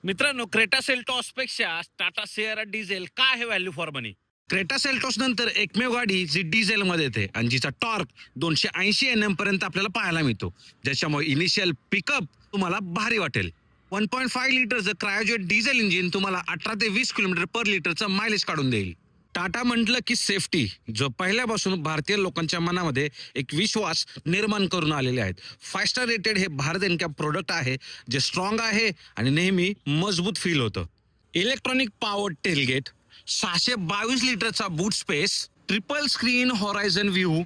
मित्रांनो, Creta Seltos पेक्षा Tata Sierra diesel काय आहे value for money? Creta Seltos नंतर एकमेव गाडी जी डिझेल मध्ये येते आणि जिचा टॉर्क 280 NM पर्यंत आपल्याला पाहायला मिळतो, ज्याच्यामुळे इनिशियल पिकअप तुम्हाला भारी वाटेल. 1.5 लिटरचं क्रायोजेट डिझेल इंजिन तुम्हाला 18 ते 20 किलोमीटर पर लिटरचं मायलेज काढून देईल. टाटा म्हटलं की सेफ्टी, जो पहिल्यापासून भारतीय लोकांच्या मनामध्ये एक विश्वास निर्माण करून आलेले आहेत. 5 स्टार रेटेड हे भारत इनकॅप प्रोडक्ट आहे, जे स्ट्रॉंग आहे आणि नेहमी मजबूत फील होतं. इलेक्ट्रॉनिक पॉवर टेलगेट, 622 लिटरचा boot space, triple screen horizon view,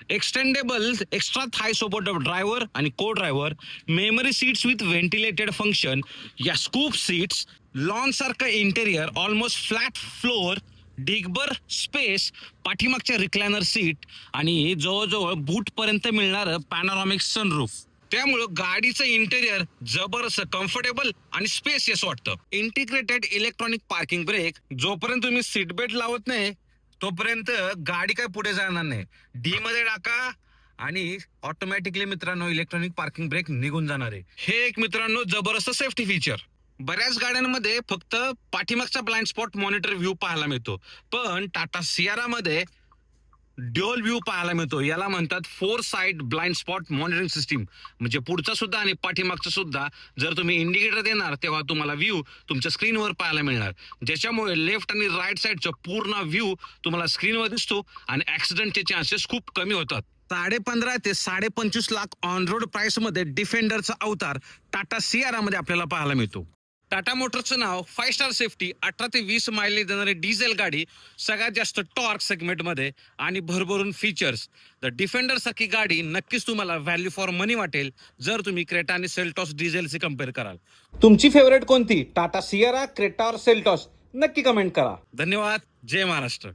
extendable extra thigh support driver आणि co driver, memory seats with ventilated function, या स्कूप सीट्स, लॉन सारखं इंटेरियर, ऑलमोस्ट फ्लॅट फ्लोअर, डिगबर स्पेस, पाठीमागच्या रिक्लायनर सीट आणि जवळजवळ बूट पर्यंत मिळणारं पॅनोरामिक सनरूफ. त्यामुळं गाडीचं इंटेरियर जबरदस्त कम्फर्टेबल आणि स्पेसियस वाटतं. इंटिग्रेटेड इलेक्ट्रॉनिक पार्किंग ब्रेक, जोपर्यंत तुम्ही सीट बेल्ट लावत नाही तोपर्यंत गाडी काय पुढे जाणार नाही. डी मध्ये टाका आणि ऑटोमॅटिकली मित्रांनो इलेक्ट्रॉनिक पार्किंग ब्रेक निघून जाणार आहे. हे एक मित्रांनो जबरदस्त सेफ्टी फीचर. बऱ्याच गाड्यांमध्ये फक्त पाठीमागचा ब्लाइंड स्पॉट मॉनिटर व्ह्यू पाहायला मिळतो, पण टाटा सियारामध्ये ड्युअल व्ह्यू पाहायला मिळतो. याला म्हणतात 4 side blind spot monitoring system. म्हणजे पुढचा सुद्धा आणि पाठीमागचा सुद्धा जर तुम्ही इंडिकेटर देणार तेव्हा तुम्हाला व्ह्यू तुमच्या स्क्रीनवर पाहायला मिळणार, ज्याच्यामुळे लेफ्ट आणि राईट साइडचा पूर्ण व्ह्यू तुम्हाला स्क्रीनवर दिसतो आणि ऍक्सिडेंटचे चान्सेस खूप कमी होतात. 15.5 ते 25.5 लाख ऑन रोड प्राइस मध्ये डिफेंडरचा अवतार टाटा सियारामध्ये आपल्याला पाहायला मिळतो. टाटा मोटर्सचं नाव 5 स्टार सेफ्टी, 18 ते 20 मायलेज देणारी डिझेल गाडी, सगळ्यात जास्त टॉर्क सेगमेंटमध्ये आणि भरभरून फीचर्स. द डिफेंडर सारखी गाडी नक्कीच तुम्हाला व्हॅल्यू फॉर मनी वाटेल जर तुम्ही क्रेटा आणि सेल्टॉस डिझेलचे कम्पेअर कराल. तुमची फेवरेट कोणती, टाटा सियारा, क्रेटा और सेल्टॉस? नक्की कमेंट करा. धन्यवाद. जय महाराष्ट्र.